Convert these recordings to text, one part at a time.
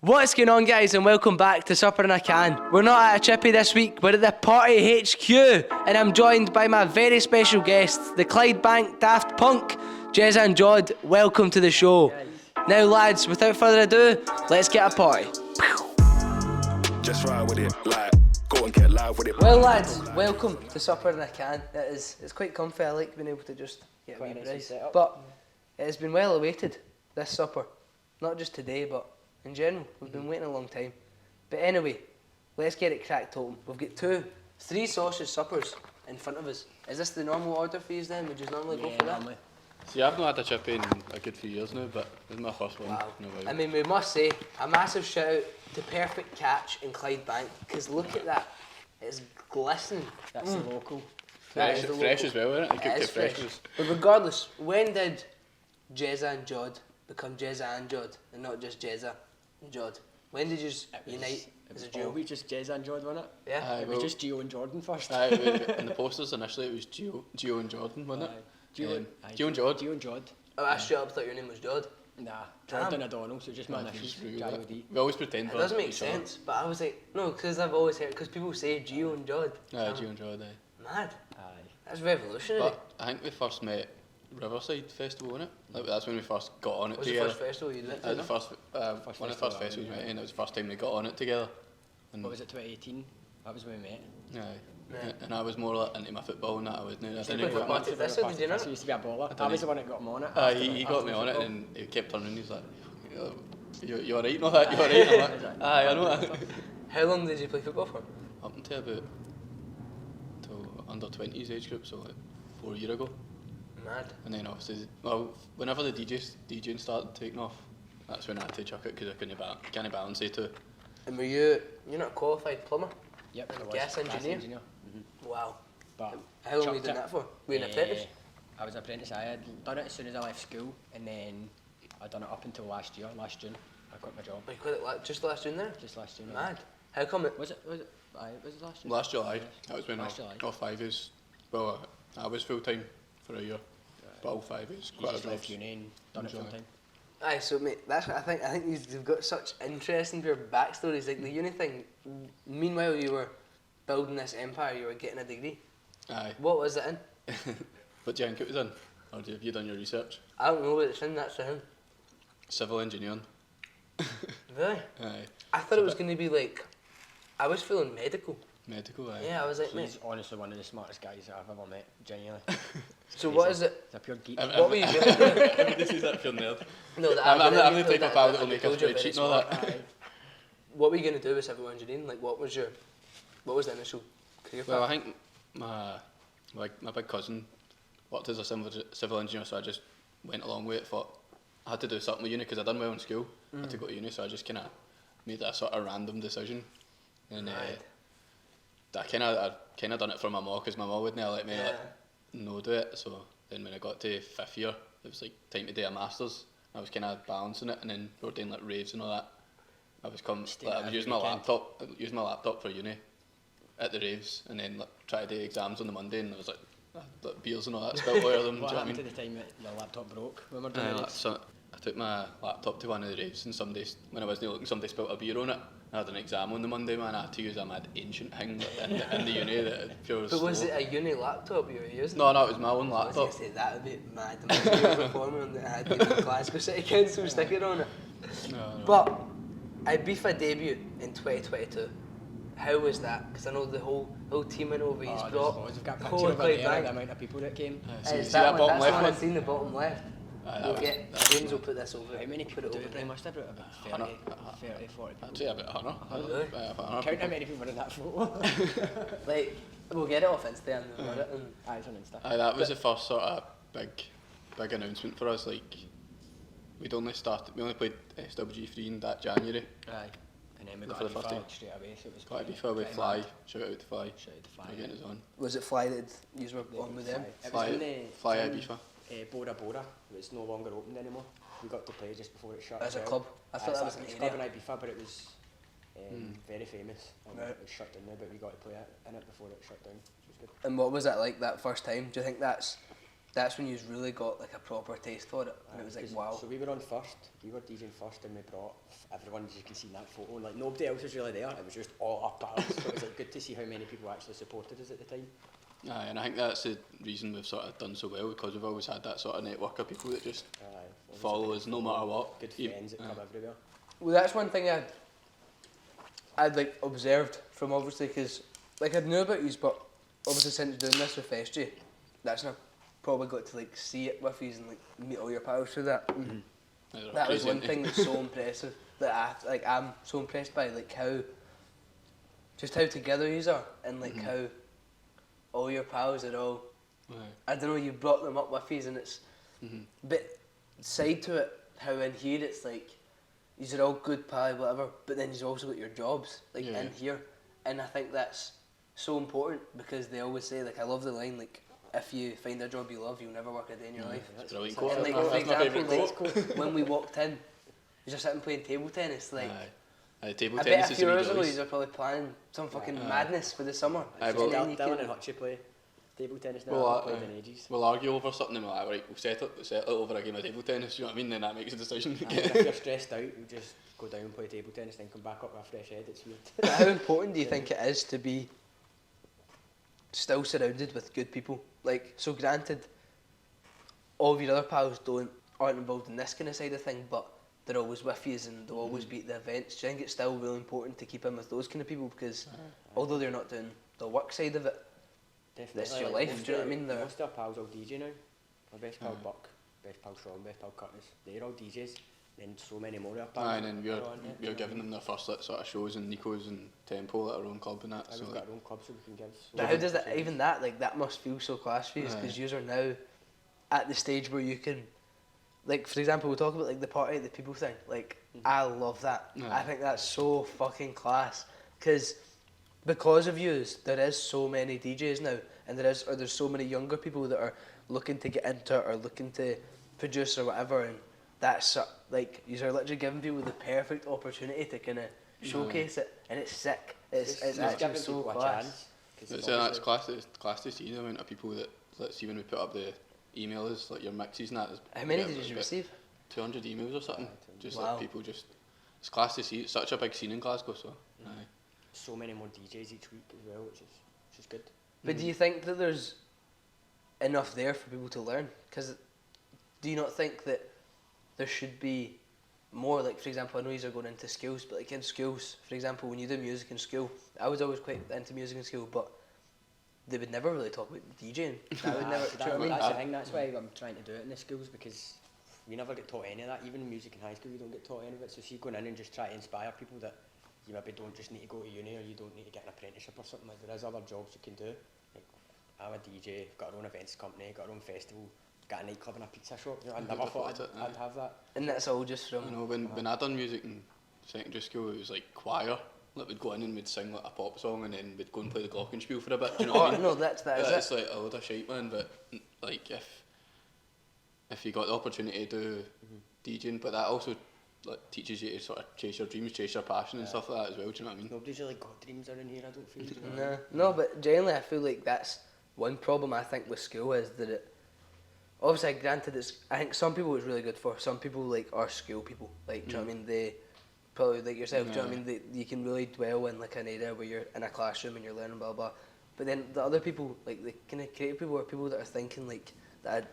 What's going on, guys, and welcome back to Supper in a Can. We're not at a chippy this week, we're at the PRTY HQ, and I'm joined by my very special guests, the Clydebank Daft Punk, Jezza and Jod. Welcome to the show. Now, lads, without further ado, let's get a party. Just ride with it, like, go and get live with it. Well, lads, welcome to Supper in a Can. It's quite comfy. I like being able to just get a wee breeze. But it has been well awaited, this supper. Not just today, but in general. We've been waiting a long time. But anyway, let's get it cracked open. We've got three sausage suppers in front of us. Is this the normal order for you then? Would you normally go for that? Normally. See, I've not had a chippy in a good few years now, but this is my first one. Wow. No way. I mean, we must say a massive shout out to Perfect Catch in Clydebank, because look at that. It's glistening. That's the local. That Fresh, is the fresh local. as well, isn't it? They cooked It it is fresh. fresh. But regardless, when did Jezza and Jod become Jezza and Jod and not just Jezza and Jod? When did you unite as a duo? We just Jezza and Jod, wasn't it? Yeah. It was just Gio and Jordan first. In the posters initially it was Gio and Jordan, wasn't it? Gio and Jod. Gio and Jod. Oh, I straight up thought your name was Jod. Nah, Jordan O'Donnell, so just my initials, J-O-D. We always pretend. It doesn't make sense, but I was like, no, because I've always heard, because people say Gio and Jod. Gio and Jod, aye. Mad. Aye. That's revolutionary. But I think we first met Riverside Festival, wasn't it? Like, that's when we first got on it What was together. the first festival you went to? The no? first, one of the first festivals we met, and it was the first time we got on it together. And What was it, 2018? That was when we met. Aye. Yeah. And I was more like into my football and that I wasn't. I play didn't football quite too? This one, did you not? He used to be a baller. I was the one that got him on it. He got me on it and he kept turning. He's like, "You alright? No, that you alright?" I'm like, "Aye, I know that." How long did you play football for? Up until about till under 20s age group, so like 4 years ago. Mad. And then obviously, whenever the DJing started taking off, that's when I had to chuck it because I can't balance it too. And you're not a qualified plumber? Yep, And I was. gas engineer? Wow. But How long were you chucked doing it. that for? Were you an apprentice? I was an apprentice. I had done it as soon as I left school, and then I'd done it up until last June. I quit my job. Oh, you quit it just last June there? Just last June. Mad. How come it? Was it last June? Last July, that was when Last July. all 5 is, well, I was full time for a year, but all 5 is You quite just a left jobs. uni and done it full time. Aye, so mate, that's what I think you've got such interesting your backstories, like the uni thing. Meanwhile, you were building this empire, you were getting a degree. Aye. What was it in? What do you think it was in? Or have you done your research? I don't know what it's in, that's in. Civil engineering. Really? Aye. I thought it was going to be like, I was feeling medical. Medical, aye. Yeah, I was like, mate. He's honestly one of the smartest guys that I've ever met, genuinely. So what is it? He's a pure geek. What were you going to do? This is that pure nerd. No, that I'm the type of pal that will make a spreadsheet and all that. Aye. What were you going to do with civil engineering? Like, what was the initial career Well, I path? think my big cousin worked as a civil engineer, so I just went along with it. Thought I had to do something with uni because I done well in school. I had to go to uni, so I just kind of made that sort of random decision. And I kind of done it for my mum because my mum wouldn't let me no do it. So then when I got to 5th year, it was like time to do a masters. I was kind of balancing it, and then we were doing like raves and all that. I was using my laptop for uni at the raves, and then like, try to do exams on the Monday, and I was like beers and all that spilt all over them. What Do you know happened what to the time that your laptop broke when we were I doing mean? it? So I took my laptop to one of the raves, and when I wasn't looking, somebody spilt a beer on it. I had an exam on the Monday, man. I had to use a mad ancient thing in the uni that pure. But was it a uni laptop you were using? No, it was my own I was laptop. going to say, that would be mad. Imagine you were performing on that had the Glasgow City Council sticker on it. No. But Ibiza debut in 2022. How was that? Because I know the whole team went over. He's There's brought loads. We've got a whole picture over there of Clydebank. the amount of people that came. See Is that that bottom one? That's the left one I've one? seen, the bottom left. James will put this over. How many Put people it do over it? there. They must have about 30, 40 people. Actually, about 100. Really? Count how many people were in that photo. Like, we'll get it off Insta and we'll get it. And Aye, it's on Insta. Aye, that was the first sort of big announcement for us. Like, we only played SWG3 in that January. Aye. And then we For got the a first Ibiza time. straight away, so it was Got pretty- Ibiza with pretty Fly. mad. Shout out to Fly. Shout out to Fly. For getting us on. was it Fly that you were on with them? It Fly- was in Fly it's in, Ibiza. Bora Bora. It's no longer open anymore. We got to play just before it shut. As a down. club? I thought that was an It's area. club in Ibiza, but it was very famous. Right. It was shut down now, but we got to play in it before it shut down, which was good. And what was that like that first time? Do you think that's that's when you really got like a proper taste for it, and it was like wow. So we were on first, we were DJing first, and we brought everyone, as you can see in that photo, and like nobody else was really there, it was just all our pals, so it was like good to see how many people actually supported us at the time. Aye, and I think that's the reason we've sort of done so well, because we've always had that sort of network of people that just follow us no matter what. Good friends that come everywhere. Well, that's one thing I'd like observed from, obviously, because like I knew about yous, but obviously since doing this with SJ, that's when I probably got to like see it with yous and like meet all your pals through that. That was one thing that's so impressive that I'm so impressed by, like how together yous are, and like how all your pals are all. I don't know, you brought them up with yous, and it's but side to it, how in here it's like yous are all good pals, whatever, but then you've also got your jobs like in here, and I think that's so important, because they always say, like, I love the line, like, if you find a job you love, you'll never work a day in your life. That's brilliant quote. And like, for example, like, when we walked in, you're just sitting playing table tennis, like, table I tennis bet a is few a wee hours ago joys. you're probably planning some fucking madness for the summer. Dylan and Hutchie play table tennis now, I've played in ages. We'll argue over something and we're like, right, we'll settle it over a game of table tennis, you know what I mean, then that makes a decision. If you're stressed out, you just go down and play table tennis, then come back up with a fresh head, it's weird. But how important do you think it is to be still surrounded with good people? Like, so granted, all of your other pals aren't involved in this kind of side of thing, but they're always with you and they'll always be at the events. Do you think it's still really important to keep in with those kind of people? Because although they're not doing the work side of it, that's your life, do you know what I mean? Most of our pals all DJ now. My best pal Buck, best pal Sean, best pal Curtis, they're all DJs. Then so many more of our pals. And then we're giving them their first sort of shows in Nico's and Tempo at our own club and that. We've got our own club, so we can give. But how does that, even that, like, that must feel so class for you, because you are now at the stage where you can, like, for example, we talk about like the party at the people thing. Like, I love that. I think that's so fucking class, because of yous, there is so many DJs now, and there's so many younger people that are looking to get into it or looking to produce or whatever, and that's like, you are literally giving people the perfect opportunity to kind of showcase it, and it's sick. It's actually so class. It's class to see the amount of people that, let's see, when we put up the emails, like your mixes and that. How many did you receive? 200 emails or something. Just like people just, it's class to see. It's such a big scene in Glasgow, so. So many more DJs each week as well, which is good. But do you think that there's enough there for people to learn? Because do you not think that there should be more, like, for example, I know you're going into schools, but like in schools, for example, when you do music in school, I was always quite into music in school, but they would never really talk about DJing. I would never, do you know what I mean? That's the thing, that's why I'm trying to do it in the schools, because we never get taught any of that. Even music in high school, you don't get taught any of it. So see, going in and just try to inspire people that you maybe don't just need to go to uni, or you don't need to get an apprenticeship or something. Like, there is other jobs you can do. Like, I'm a DJ, got our own events company, got our own festival, got a nightclub and a pizza shop. You know, I never thought I'd have that. And that's all just from... You know, when I done music in secondary school, it was like choir. Like, we'd go in and we'd sing like a pop song, and then we'd go and play the glockenspiel for a bit. Do you know what I mean? No, that's it's like a load of shite, man. But like, if you got the opportunity to do DJing, but that also like teaches you to sort of chase your dreams, chase your passion and stuff like that as well. Do you know what I mean? Nobody's really got dreams around here, I don't feel. No, but generally I feel like that's one problem I think with school, is that it, obviously granted, I think some people it's really good for. Some people like are school people, like, do you know what I mean? They probably like yourself, do you know what I mean? You can really dwell in like an area where you're in a classroom and you're learning blah blah. But then the other people, like the kind of creative people, are people that are thinking like that.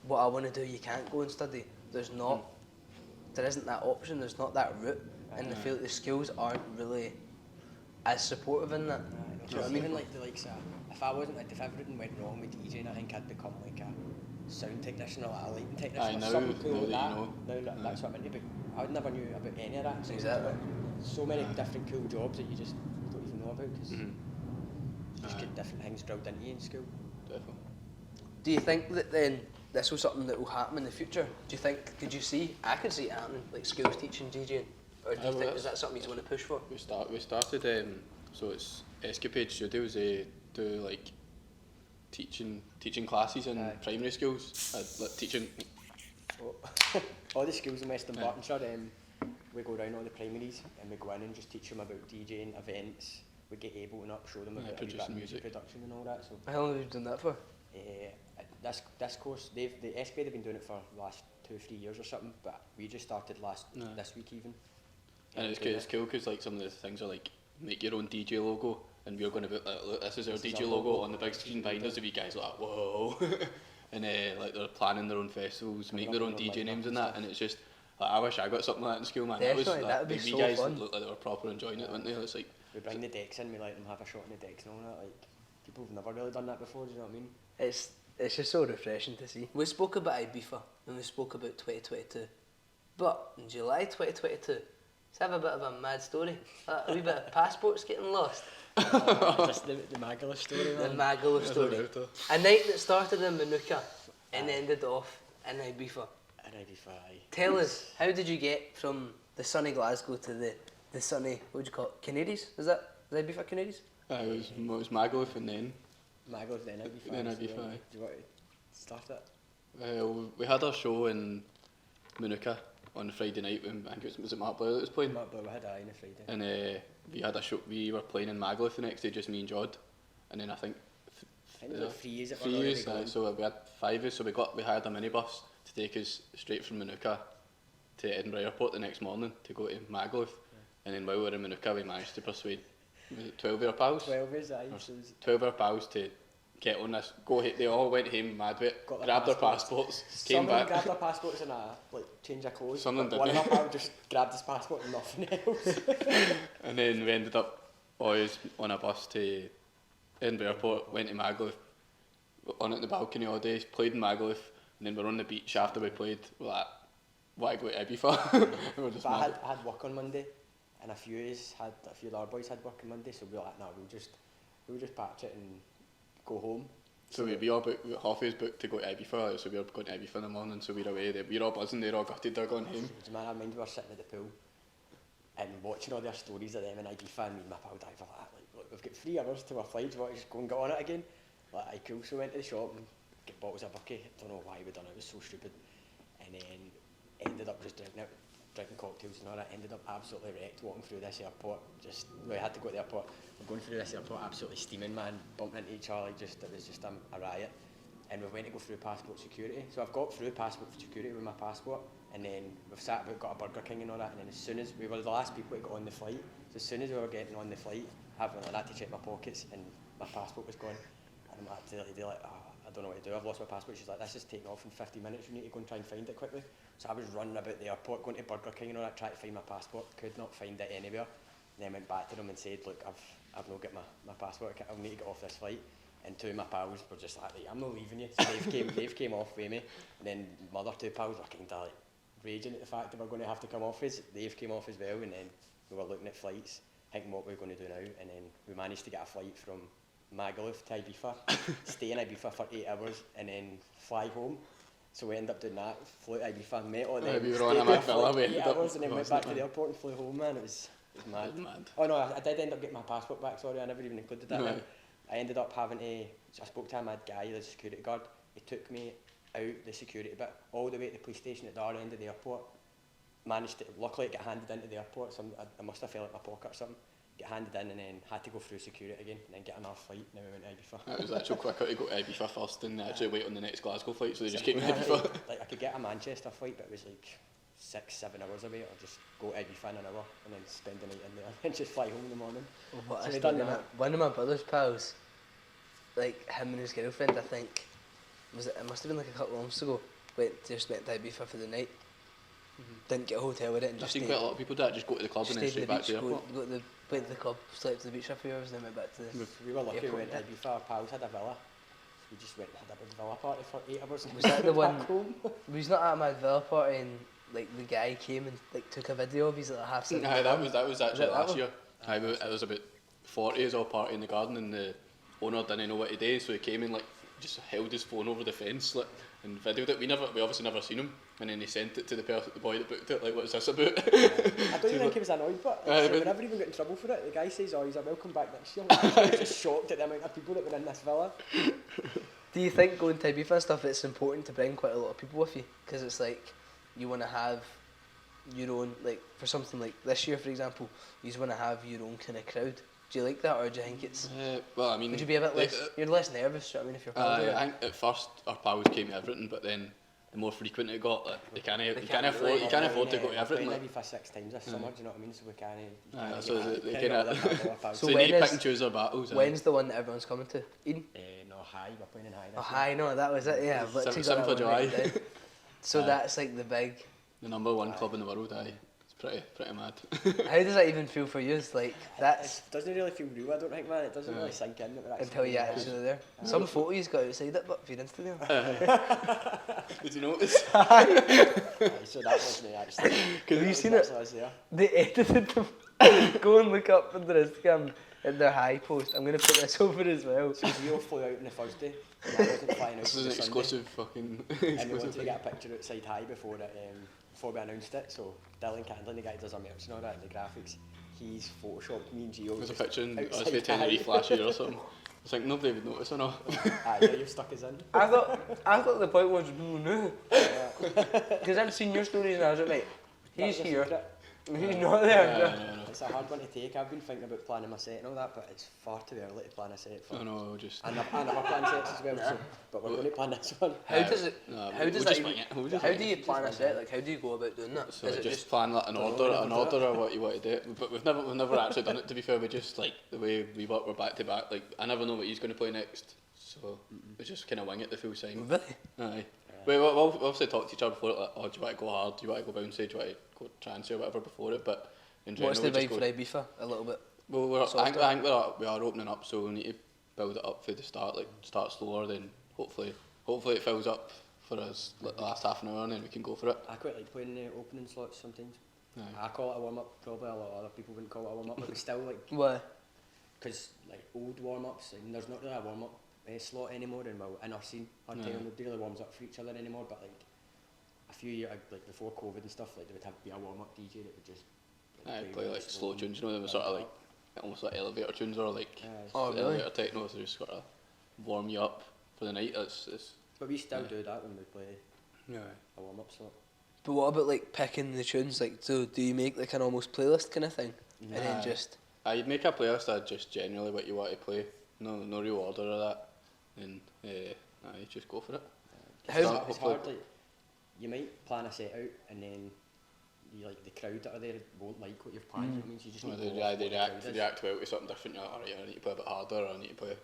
What I want to do, you can't go and study. There isn't that option. There's not that route, and I feel like the schools aren't really as supportive in that. Do you know what I mean? Even like the likes of, if everything went wrong with DJing, I think I'd become like a sound technician or like a lighting technician or something cool like that. Now that's what I'm into, but I never knew about any of that. So exactly. So many different cool jobs that you just don't even know about, because you just get different things drilled into you in school. Definitely. Do you think that then this was something that will happen in the future? Do you think, I could see it happening, like schools teaching DJing? Or do you think, is that something you want to push for? We started, so it's Escapade Studios, they do like teaching classes in primary schools, like teaching. All the schools in Western Bartonshire, we go around all the primaries and we go in and just teach them about DJing, events. We get Ableton up, show them about producing music production and all that. So how long have you done that for? this course, the SB they've been doing it for the last 2-3 years or something, but we just started this week even. And it's cool because like some of the things are like make your own DJ logo, and we're going to put look, this is our DJ logo on the big screen behind us. If you guys are like whoa, and like they're planning their own festivals, make their own DJ names and that, and it's just. Like, I wish I got something like that in school, man. Definitely, that would be you so guys fun. looked like they were proper enjoying it, weren't they? It's like we bring the decks in, we let them have a shot in the decks and all that. Like people have never really done that before. Do you know what I mean? It's just so refreshing to see. We spoke about Ibiza and we spoke about 2022, but in July 2022, let's have a bit of a mad story. A wee bit of passports getting lost. Just the Magal story. The Magal story. A night that started in Manuka and ended off in Ibiza. Tell us, how did you get from the sunny Glasgow to the sunny, what would you call it, Canaries? Is that Ibiza Canaries? it was Magaluf and then Magaluf, then Ibiza. Then Ibiza. Do you want to start it? we had our show in Manuka on Friday night when I think was it Mark Blair that was playing. Mark Blair, we had that on a Friday. And we had a show. We were playing in Magaluf the next day, just me and Jod, and then I think it was like 3 years. So we had 5 years. So we hired a minibus to take us straight from Manuka to Edinburgh Airport the next morning to go to Magaluf, and then while we were in Manuka we managed to persuade 12 of our pals. 12 years, aye. 12 of our pals to get on this. They all went home mad with it, grabbed their passports, came back. Some of them grabbed their passports and change of clothes. Some of them One didn't. of our pals just grabbed his passport and nothing else. And then we ended up always on a bus to Edinburgh Airport, went to Magaluf, on at the balcony all day, played in Magaluf, and then we're on the beach after we played. We're like, why go to Ibiza? We're just I had work on Monday, and a few of the other boys had work on Monday, so we were like, no, we'll just patch it and go home. So we all booked, half of us booked to go to Ibiza, so we were going to Ibiza in the morning, so we were away, we were all buzzing, they were all gutted, they're going home. Man, I mind we were sitting at the pool and watching all their stories of them in Ibiza, and me and my pal Dive were like, look, we've got 3 hours to our flight, do you want to just go and get on it again? Like, aye, cool. So we went to the shop and get bottles of vodka. I don't know why we done it, it was so stupid. And then ended up just drinking cocktails and all that. Ended up absolutely wrecked walking through this airport. We had to go to the airport. We're going through this airport absolutely steaming, man, bumping into each other, it was just a riot. And we went to go through passport security. So I've got through passport security with my passport, and then we've got a Burger King and all that, and then as soon as we were the last people to get on the flight, so as soon as we were getting on the flight, I went like that to check my pockets, and my passport was gone. And I'm like, to the lady, like, I don't know what to do, I've lost my passport. She's like, this is taking off in 50 minutes, you need to go and try and find it quickly. So I was running about the airport, going to Burger King and all that, trying to find my passport, could not find it anywhere. And then went back to them and said, look, I've not got my passport, I'll need to get off this flight. And 2 of my pals were just like, I'm not leaving you. So they've came off with me. And then my other 2 pals were kind of like raging at the fact that we're going to have to come off us. They've came off as well, and then we were looking at flights, thinking what we were going to do now, and then we managed to get a flight from Magaluf to Ibiza, stay in Ibiza for 8 hours, and then fly home. So we ended up doing that, flew to Ibiza, met all them, we were on a Magal, for 8 hours, and then went back to the airport and flew home, man. It was mad. Oh no, I did end up getting my passport back, sorry, I never even included that. No. I ended up having to, I spoke to a mad guy, the security guard. He took me out the security bit, all the way to the police station at the other end of the airport. Managed to, luckily it got handed into the airport, so I must have fell out my pocket or something. Get handed in and then had to go through security again and then get another flight, and then we went to Ibiza. It was actually quicker to go to Ibiza first and actually wait on the next Glasgow flight, so they just kept me in Ibiza. Like I could get a Manchester flight, but it was like 6-7 hours away, or just go to Ibiza in an hour and then spend the night in there and just fly home in the morning. Well, so we done that. One of my brother's pals, like him and his girlfriend, I think, it must have been like a couple of months ago, went to Ibiza for the night. Didn't get a hotel with it and I've just seen quite a lot of people do that, just go to the club and then straight back to the airport. Went to the club, slept to the beach for a few hours and then went back to the We were lucky, we airport. went to Ibiza, our pals had a villa. We just went and had a big villa party for 8 hours and Was that the one? home. We was not at my villa party and like the guy came and like took a video of his like half second. Aye, that was actually last one? year. Aye, it was about 40 us all party in the garden, and the owner didn't know what to do, so he came and like just held his phone over the fence like, and videoed it. We obviously never seen him, and then he sent it to the boy that booked it. Like, what's this about? I don't even think he was annoyed, but we never even got in trouble for it. The guy says, "Oh, he's a welcome back next year." I was just shocked at the amount of people that were in this villa. Do you think going to Ibiza and stuff, it's important to bring quite a lot of people with you? Because it's like you want to have your own, like for something like this year, for example, you just want to have your own kind of crowd. Do you like that, or do you think it's? Well, I mean, would you be a bit less? You're less nervous. I mean, if you're. I think at first our pals came to everything, but then the more frequent it got, like, you can't afford to go to everything. Maybe for 6 times this summer, do you know what I mean? So we can't. So they kind of. So they when need to is- pick and choose their battles. When's the one that everyone's coming to? Eden. No, High. We're playing in High. Oh, High. No, that was it. Yeah, I've literally got 7th that of one written July. down. So that's like the big. The #1 club in the world. It's pretty mad. How does that even feel for you? It's like that's It doesn't really feel real, I don't think, man. It doesn't really sink in that we're until you doing actually there. Some photo you've got outside it, but for your Instagram. Did you notice? So that wasn't actually. Have you seen it? I was there. They edited them. Go and look up on their Instagram in their High post. I'm gonna put this over as well. So Rio flew out on the Thursday. And I wasn't flying out This on is the an Sunday. exclusive fucking. And we wanted exclusive to get a picture outside High before we announced it. So Dylan Candlin, the guy who does our merch and all that, and the graphics, he's photoshopped me and Gio. There's a picture in outside us Tenerife last year or something. I was like, nobody would notice or not. Aye, yeah, you've stuck us in. I thought the point was people knew. Because I'd seen your stories and I was like, mate, he's That was a here. secret. He's not there. No. It's a hard one to take. I've been thinking about planning my set and all that, but it's far too early to plan a set for. No, just. And I've planned sets as well, so, but we're going to plan this one. How does it? No, How we'll does just that? wing it. We'll just How wing do it. you plan a set? Like, how do you go about doing that? So Is it just plan like an order of what you want to do. But we've never actually done it, to be fair. We just, like, the way we work, we're back to back. Like, I never know what he's going to play next, so we just kind of wing it the full time. Really? Aye. We'll obviously talk to each other before it, like, oh, do you want to go hard? Do you want to go bouncy? Do you want to go trance or whatever before it? But in general, What's the we just vibe for Ibiza? A little bit. Well, I think softer? we are opening up, so we need to build it up for the start. Like, start slower, then hopefully it fills up for us like the last half an hour, and then we can go for it. I quite like playing the opening slots sometimes. Aye. I call it a warm up. Probably a lot of other people wouldn't call it a warm up, but we still like Why? because like old warm ups and there's not really a warm up slot anymore in our scene. Our No. town nobody really warms up for each other anymore. But like a few years like before COVID and stuff, like there would have to be a warm up DJ that would just Play really like slow tunes, you know, them sort of like almost like elevator tunes or like Oh, really? elevator techno, so just got to warm you up for the night. It's But we still do that when we play yeah. a warm up slot. But what about like picking the tunes? Like, so do you make like an almost playlist kind of thing, and then Aye. just You'd make a playlist of just generally what you want to play. No real order of that. Then just go for it. How- Start, It's hopefully- hard, like you might plan a set out and then you like the crowd that are there won't like what you've planned. It means you just need to go off what the crowd is. react well to something different. You're like, alright, I need to play a bit harder, or I need to play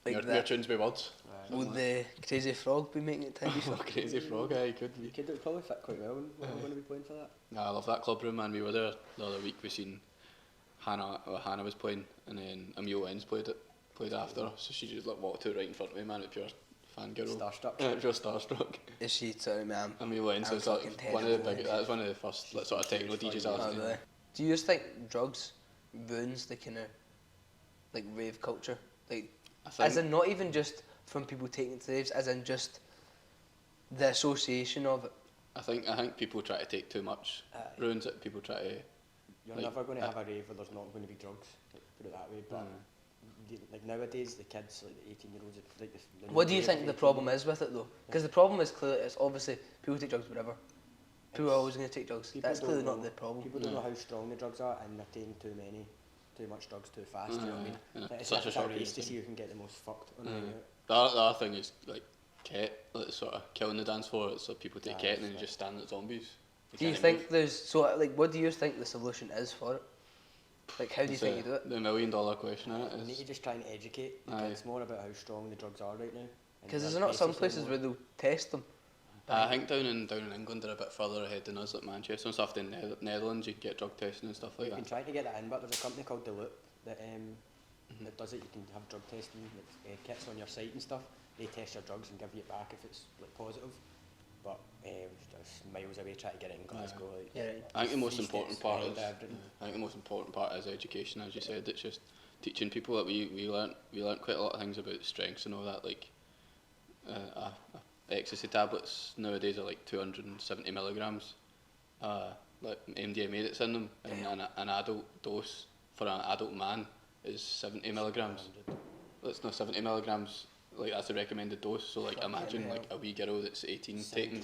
Like more that. tunes with words. would the Crazy Frog be making it to Ibiza? Crazy Frog, you could You be. could it probably fit quite well. We're going to be playing for that. I love that club room, man. We were there the other week. We seen Hannah was playing, and then Emil Wenz played after her. So she just like walked out right in front of me, man. With pure fangirl. Starstruck. Pure starstruck. Is she sorry, man? Emil Wenz I'm is like fucking one of the terrible. big. That's one of the first like, sort of techno DJs I Oh, listened to. really? Do you just think drugs ruins the kind of like rave culture? Like, I think, as in not even just from people taking it to raves, as in just the association of it. I think people try to take too much. Ruins it. People try to. You're Like, never going to have a rave where there's not going to be drugs. Like, put it that way. But like nowadays, the kids, like the 18-year-olds, like the What do you think the problem is with it though? Because the problem is clearly it's obviously people take drugs whatever. People are always going to take drugs. People That's don't clearly not know- the problem. People don't know how strong the drugs are, and they're taking too much drugs too fast. You know what I mean? Yeah. Like, it's Such a a short race period to of see who can get the most fucked on the Mm. way out. The other thing is like ket, like sort of killing the dance floor. It's like people take Aye, ket and then it's you just stand at zombies. Do you can't think move. there's so like what do you think the solution is for it? Like how do you It's think you do it? The $1 million question in We need it to is. just try and educate the Aye. kids more about how strong the drugs are right now. and Because their there's not some basis places anymore. where they'll test them. I think down in England they're a bit further ahead than us, like Manchester and stuff. In Netherlands you can get drug testing and stuff like We've been that. trying to get that in, but there's a company called The Loop that that does it. You can have drug testing kits on your site and stuff. They test your drugs and give you it back if it's like positive. But just miles away trying to get it in Glasgow. Like, Yeah, right. I think the most 3 important steps part behind is everything. I think the most important part is education, as you said. It's just teaching people that we learnt quite a lot of things about strengths and all that. Like ecstasy tablets nowadays are like 270 milligrams. Like MDMA that's in them, and an adult dose for an adult man is 70 milligrams. That's not 70 milligrams. like that's the recommended dose. So like imagine like a wee girl that's 18 taking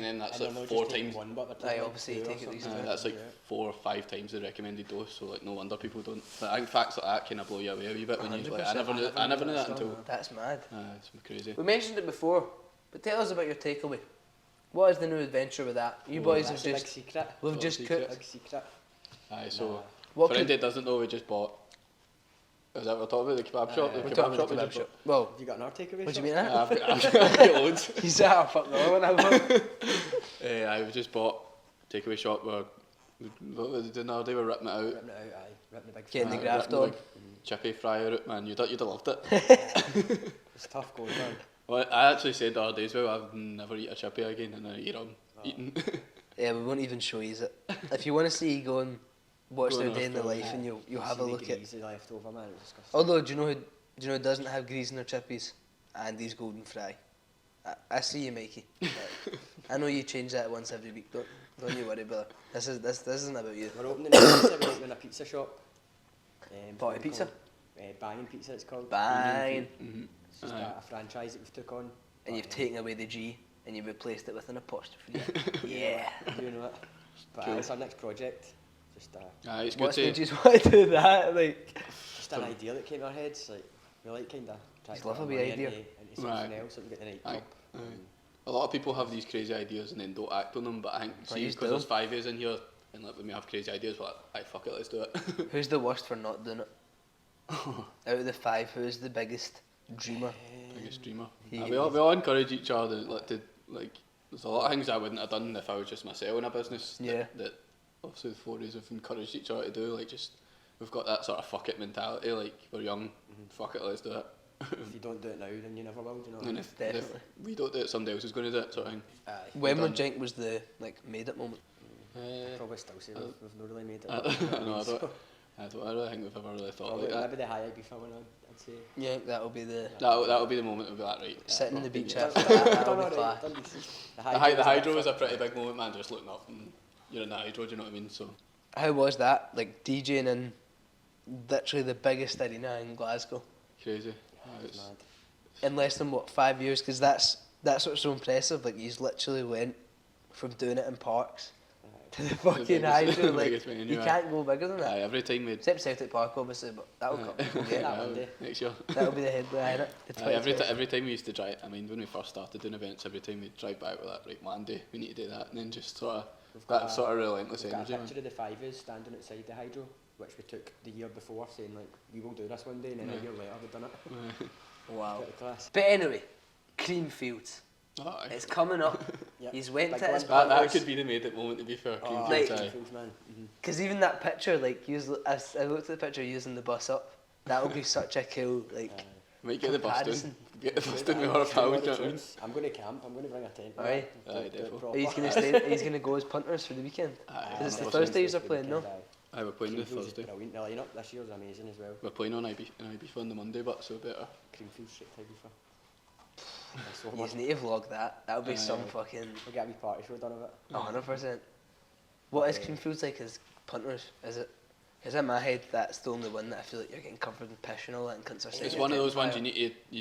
them. That's and like 4 times. One, but I obviously take it these days. That's like 4 or 5 times the recommended dose. So like no wonder people don't. Like, I think facts like that kind of blow you away a wee bit when you like. I never knew that until. That's mad. It's crazy. We mentioned it before, but tell us about your takeaway. What is the new adventure with that? You boys have just. Secret. We've just cooked. Big secret. Aye, so What for anybody that doesn't know, we just bought. Is that what we're talking about? The kebab shop? We're talking about the kebab shop. Well, Have you got another takeaway? what do you mean? I've got loads. He's out. Fuck the other one. I've just bought takeaway shop where what was it doing the other day? We're ripping it out. Ripping it out, aye. Ripping the big Getting the fry. graft ripping on. the big chippy fryer out, man. You'd have loved it. It's tough going down. Well, I actually said the other day as well, I've never eat a chippy again, and then I eating. Yeah, we won't even show you it. If you want to see go and watch Go their on day in the after, life, and you'll have a look at. Greasy left over, man. It was disgusting. Although, do you know who doesn't have grease in their chippies? Andy's golden fry. I see you, Mikey. I know you change that once every week. Don't you worry, brother. This isn't about you. We're opening a pizza. We're opening a pizza shop. Party pizza? Banging Pizza, it's called. Bang. It's just a franchise that we've took on. And you've taken away the G and you've replaced it with an apostrophe. Yeah. Doing it. But Cool. it's our next project. Just It's good What to. made you want to do that? Like, just an idea that came to our heads. Like we like kind of trying Just to love put a our wee money idea. into something else. So we get the nightclub. A lot of people have these crazy ideas and then don't act on them, but I think see, you because do. there's 5 years in here and like when we have crazy ideas, we're like, aye, fuck it, let's do it. who's the worst for not doing it? Out of the 5, who's the biggest dreamer? Biggest dreamer. He- We all encourage each other to there's a lot of things I wouldn't have done if I was just myself in a business. Yeah. That obviously the 4 days have encouraged each other to do. Like just we've got that sort of fuck it mentality. Like we're young, fuck it, let's do it. If you don't do it now, then you never will. Do you know? What I And mean? if Definitely. we don't do it, somebody else is going to do it. Sort of thing. When done. would you think was the made it moment? Probably still say we've not really made it. I know. I don't think we've ever really thought Probably like that. maybe the high Ibiza one, I'd say. Yeah, that'll be the That'll be the moment we'll be like, right. sitting on the beach yeah. after that. That'll Done be alright, class. done decent. The hydro was a pretty big moment, man. Just looking up and you're in the hydro. Do you know what I mean? So How was that? Like DJing in literally the biggest arena in Glasgow crazy. It's mad. in less than 5 years? Because that's what's so impressive. Like he's literally went from doing it in parks to the fucking biggest- hydro. the Like biggest venue, you aye. can't go bigger than that. Aye, every time we Except Celtic Park, obviously, but that'll come. We'll get that that. one day. next year. That'll be the headline. Every time we used to drive, I mean, when we first started doing events, every time we'd drive by with that, right, Monday, we need to do that, and then just sort of that sort of relentless We've got energy. a picture of the fivers standing outside the hydro, which we took the year before, saying like we will do this one day, and then a year later we've done it. Wow. Pretty class. But anyway, Creamfields. Aye. It's coming up. Yep. He's went Big to his one. That punters. could be the made it moment to be fair. Oh, Like- Creamfields, man. Because even that picture, like, I looked at the picture using the bus up. That would be such a cool, like. Might get the bus down. Comparison. Get the bus down with our pals, do you know what I mean? I'm going to camp. I'm going to bring a tent. Aye. Aye, definitely. He's gonna stay. He's gonna go as punters for the weekend. Aye, It's the 100%. Thursdays are playing, no? Aye, we're playing the Thursday. Brilliant. The lineup this year's amazing as well. We're playing on Ibiza on the Monday, but so better. Creamfields straight to Ibiza. So You much. just need to vlog that. That would be some fucking We'll get a wee party show done of it. 100%. What is Creamfields like as punters? Is it? Because in my head, that's the only one that I feel like you're getting covered in piss and all that and cunts are It's saying one of you're those ones fire. you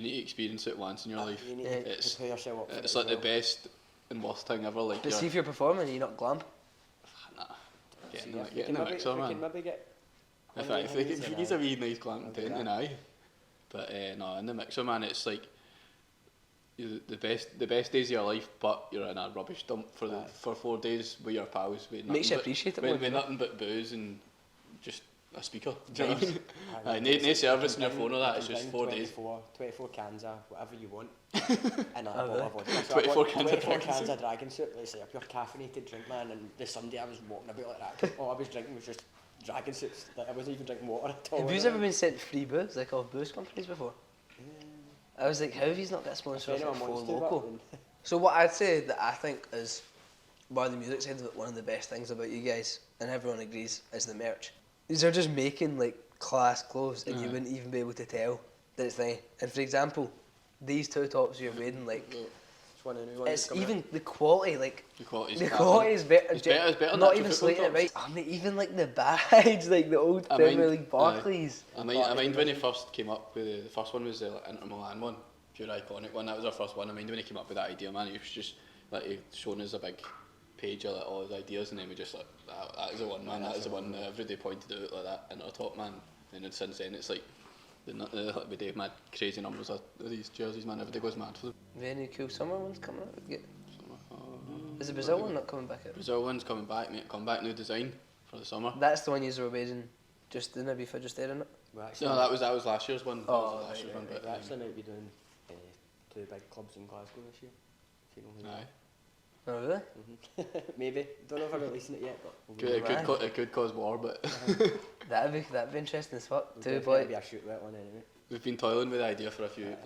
need to experience it once in your life. You need Yeah. to put yourself up for it It's as like the well. best and worst thing ever. Like But see if you're performing, you're not glam. nah, See getting if the we can maybe- mixer, we man. can maybe get If one I of the think homies if in, he's aye. a wee nice glamping I'll do tent, then that. aye. But no, in the mixer, man, it's like the best days of your life, but you're in a rubbish dump for 4 days with your pals. With Makes you nothing appreciate it but, more, with doesn't it? nothing but booze and just a speaker. Do you know what I mean? Aye, Aye, no service on your phone or that. It's you can just bring 4 days. 24 cans of whatever you want. And a bottle of vodka. So 24 I bought cans of 24 Dragon cans Soup. of Dragon Soup. It's like a pure caffeinated drink, man. And this Sunday I was walking about like that. All I was drinking was just Dragon Soups. Like, I wasn't even drinking water at all. Have you ever been sent free booze, like off booze companies before? I was like, how have you not got sponsored If anyone for wants to, local? but So what I'd say that I think is, by the music side of it, one of the best things about you guys, and everyone agrees, is the merch. These are just making like class clothes, and you wouldn't even be able to tell that it's thing. And for example, these two tops you're wearing, like, it's one of the new ones it's coming even the quality, like, The quality's the cracking. quality is better. It's better than Not actual even football slating it tops. right. I mean, even like the badge, like the old I Premier mind- League Barclays. I mind when he first came up with the first one was the like, Inter Milan one. pure iconic one. That was our first one. I mean, when he came up with that idea, man, he was just like he showing us a big page of like, all his ideas, and then we just like that is the one, man. That is the one. Every day pointed out like that into the top, man. And then since then, it's like we do mad crazy numbers of these jerseys, man. Everybody goes mad for them. Any cool summer ones coming up? Is the Brazil one not coming back out? Brazil one's coming back, mate. Come back, new design for the summer. That's the one you were wearing just in Ibiza, just there, isn't it? Well, actually, No, that was last year's one. Oh, last year's one, we but actually might be doing 2 big clubs in Glasgow this year. If you know who they aye. Oh, really? are. Maybe. Don't know if I'm releasing it yet, but we'll It could cause war, but That'd be interesting as fuck. It'll 2 definitely boys. be a shoot wet one anyway. we've been toiling with the idea for a few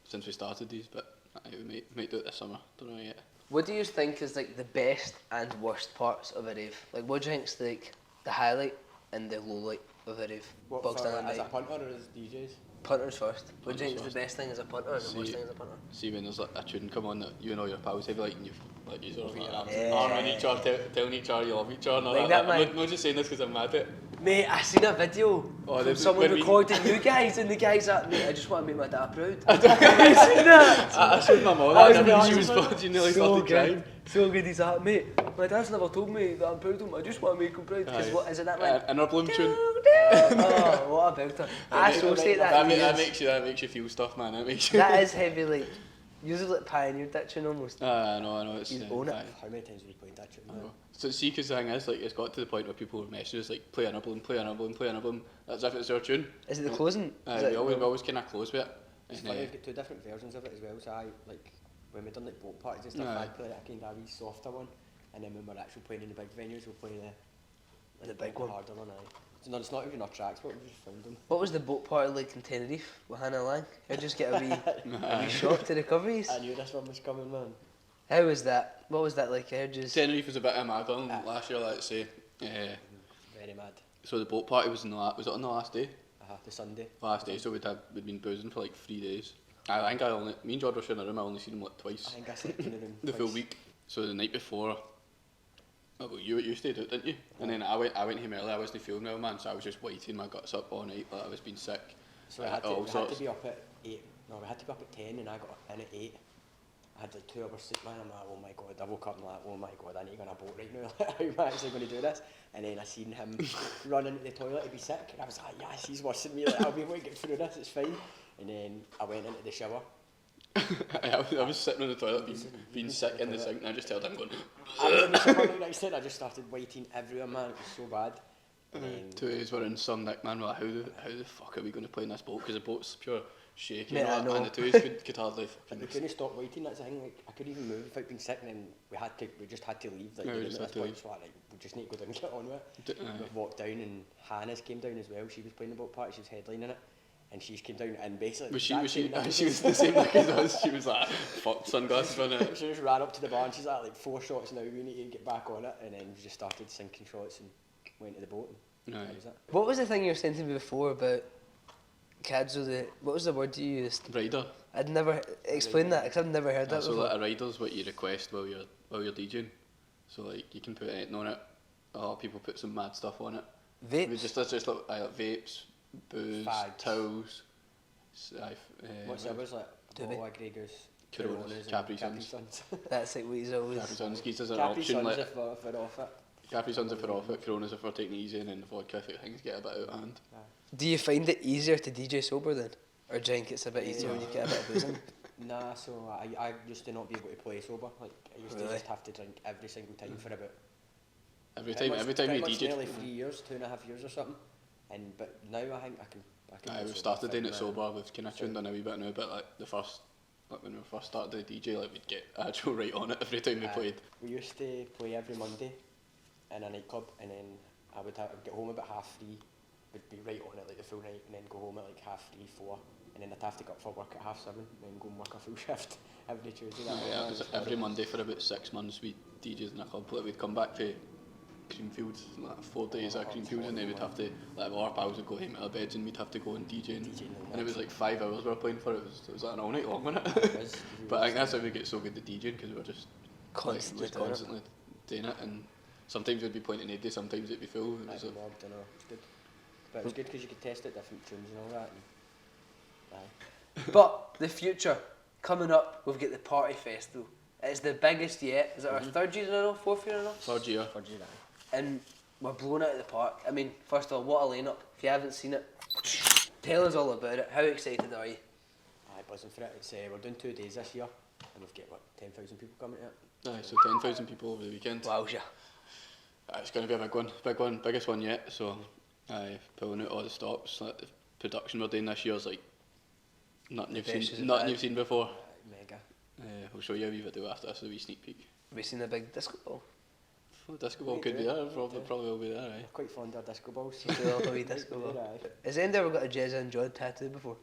since we started these, but we might do it this summer. Don't know yet. What do you think is like the best and worst parts of a rave? Like, what do you think's like the highlight and the low light of a rave? What, Box for, down as a night. punter or as DJs? Punters first. What do you think is Punters the best thing as a punter and the worst thing as a punter? See when there's like a tune come on that you and all your pals have like and you've like you sort of like Yeah. arming each other, telling each other you love each other. And all Like that. that, I'm man. not just saying this because I'm mad at it. Mate, I seen a video Oh, from someone when we- recording you guys, and the guy's like, mate, I just want to make my dad proud. Have you seen that? I showed my mum Oh, that yeah, and she was watching nearly so started crying. good. So good, he's like, mate, my dad's never told me that I'm proud of him, I just want to make him proud. Because Aye. what, is it that man? And our bloom tune. Oh, what a belter. I associate that That with makes you feel stuff, man. That makes you. that is heavy, like, usually like pioneered that tune almost. I know. It's You own it. aye. How many times have you played that tune? I know. So see, because the thing is, like, it's got to the point where people were messaging us like, play an album, play an album, play an album. As if it's our tune. Is it the closing? Is We it- always kind of close with it. It's And, funny, we've got 2 different versions of it as well. So like when we done like boat parties and stuff, Aye. I'd play like a wee softer one, and then when we're actually playing in the big venues, we'll play The big one. harder one. Aye. So no, it's not even our tracks, but we just found them. What was the boat party like in Tenerife with Hannah Lang? I just get a wee shock to recoveries. I knew this one was coming, man. How was that? What was that like? How just... Tenerife was a bit of Magal last year, let's say. Very mad. So the boat party was was it on the last day? The Sunday. Last day, so we'd been boozing for like 3 days. I think me and Jod were sharing a room. I only seen him like twice I think I slept in the room. the full week. So the night before, well, you stayed out, didn't you? And then I went home early. I wasn't feeling well, man. So I was just waiting my guts up all night. Like I was being sick. So we had to be up at 8. No, we had to be up at 10, and I got in at 8. I had like 2 hours sleep, man. I'm like, oh my god. I woke up and I'm like, oh my god, I need to go on a boat right now. How am I actually going to do this? And then I seen him run into the toilet to be sick, and I was like, yes, he's worse than me. Like, I'll be able to get through this. It's fine. And then I went into the shower. I was sitting on the toilet being sick in the sink, and I just heard him going. I was in the shower right next to it. I just started waiting everywhere, man. It was so bad. And then 2 days were in some nick, man. We're like, how the fuck are we going to play in this boat? Because the boat's pure shaking, Mate, I know. and the 2 days could hardly. but we couldn't stop waiting. That's the thing. Like, I couldn't even move without being sick, and then we just had to leave. Like, Yeah, we the just room had at this to point, leave. so we just need to go down and get on with it. We walked down, and Hannah's came down as well. She was playing the boat party. She was headlining it, and she came down and basically. Was she she was the same look as us. She was like, fuck, sunglasses on it. She just ran up to the bar and she's like 4 shots now. We need to get back on it, and then we just started sinking shots and went to the boat. And Aye. that was it. What was the thing you were saying to me before about cads with the... What was the word you used? Rider. I'd never... Explain that, because I've never heard that So before. like a rider's what you request while you're DJing. So like you can put anything on it. A lot of people put some mad stuff on it. Vapes? We just like vapes, booze, Fags. towels. What's the others like? Do they? Bottle of Grey Goose, Coronas, Coronas, and Capri Capri Suns. Suns. That's like what he's always... Capri Suns, geezers are an Capri option. Suns Like, if we're off it. Capri Suns if we're off it, Coronas if we're taking it easy, and then the vodka if things get a bit out of hand. Do you find it easier to DJ sober then? Or do you think it's a bit easier when you get a bit of booze in? Nah, so I used to not be able to play sober. Like I used to Really? just have to drink every single time for about Every pretty time you much DJ. nearly 3 years, 2.5 years or something. But now I think I can. Aye, do we've sober started doing fine it now. sober. We've kind of tuned in a wee bit now, but like when we first started the DJ, like we'd get actual right on it every time we played. We used to play every Monday in a nightclub, and then I would get home about 3:30, would be right on it like the full night, and then go home at like 3:30, 4, and then I'd have to get up for work at 7:30, and then go and work a full shift every Tuesday. Yeah, it was every Monday for about 6 months. We DJs in a club. Like we'd come back to Creamfields, like 4 days at Creamfields, and then we'd have to, like all our pals would go home at our beds, and we'd have to go and DJ, and it was like 5 hours we were playing for. It was like an all night long, wasn't it? But I think that's how we get so good at DJing, because we were just Constantly doing it. constantly doing it, and sometimes we'd be pointing at day, sometimes it'd be full. It was It mobbed, I know. It's good. But it was good because you could test out different tunes and all that. And, But the future, coming up, we've got the Party Festival. It's the biggest yet. Is it our 3rd year in a row, 4th year in a row? 3rd year. And we're blown out of the park. I mean, first of all, what a lineup. If you haven't seen it, tell us all about it. How excited are you? Aye, buzzing for it. It's, we're doing 2 days this year, and we've got, what, 10,000 people coming to it? Aye, so 10,000 people over the weekend. Wowza. It's going to be a big one, biggest one yet. So, pulling out all the stops. Like, the production we're doing this year is like nothing you've seen before. Mega. We'll show you a wee video after this, a wee sneak peek. Have you seen the big disco ball? The disco ball could be there, probably will be there, I'm quite fond of disco balls. You do love a wee disco ball. Has anyone ever got a Jezza and Jod tattoo before?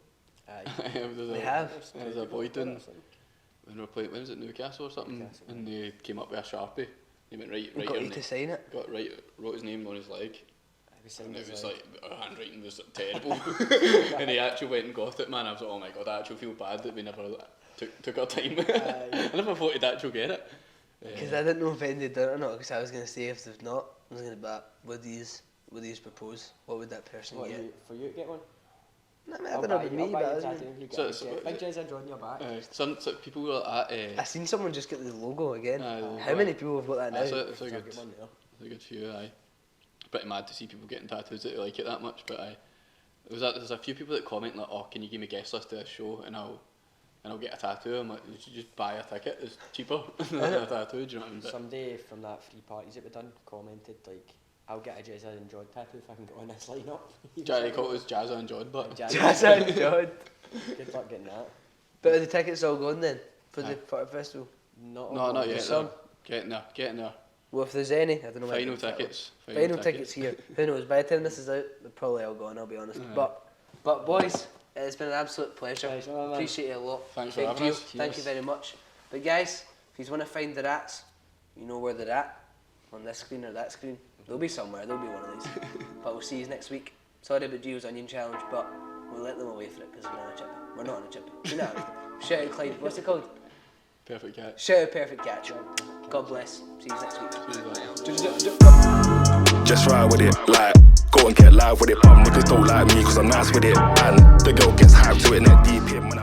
They have. There's a boy doing, when we were playing, when was it, Newcastle or something, and they came up with a Sharpie. He went right got you to sign it? Wrote his name on his leg. And it was like, our handwriting was terrible. And he actually went and got it, man. I was like, oh my god, I actually feel bad that we never took our time. I never thought he'd actually get it. Because I didn't know if they'd done it or not, because I was going to say if they've not, I was going to be like, would these propose? What would that person get? For you to get one? No, I mean, I don't know about me, but big Jezza and Jod on your back. Some people were at... I seen someone just get the logo again. How many people have got that now? It's a good few, aye. Pretty mad to see people getting tattoos that they like it that much, but there's a few people that comment like, oh, can you give me a guest list to this show and I'll get a tattoo. I'm like, you should just buy a ticket, it's cheaper than a tattoo, do you know what I mean? Somebody from that free parties that we done commented like, I'll get a Jezza and Jod tattoo if I can get on this lineup. They call it Jezza and Jod, but... Jezza and Jod. Good luck getting that. But are the tickets all gone then, for the Party Festival? Not yet, no. Getting there. Well, if there's any, I don't know. Final tickets here. Who knows? By the time this is out, they're probably all gone. I'll be honest. But boys, it's been an absolute pleasure. Appreciate it a lot. Thanks for having us. Thank you very much. But guys, if you want to find the rats, you know where they're at. On this screen or that screen. They'll be somewhere. They'll be one of these. But we'll see you next week. Sorry about Gio's Onion Challenge, but we'll let them away for it because we're on a chippy. We're not on a chippy. You know. Shout out Clyde. What's it called? Perfect Catch. Shout out Perfect Catch. God bless. See you next week. Just ride with it, like, go and get live with it. But niggas don't like me cause I'm nice with it. And the girl gets hyped to it, neck deep in my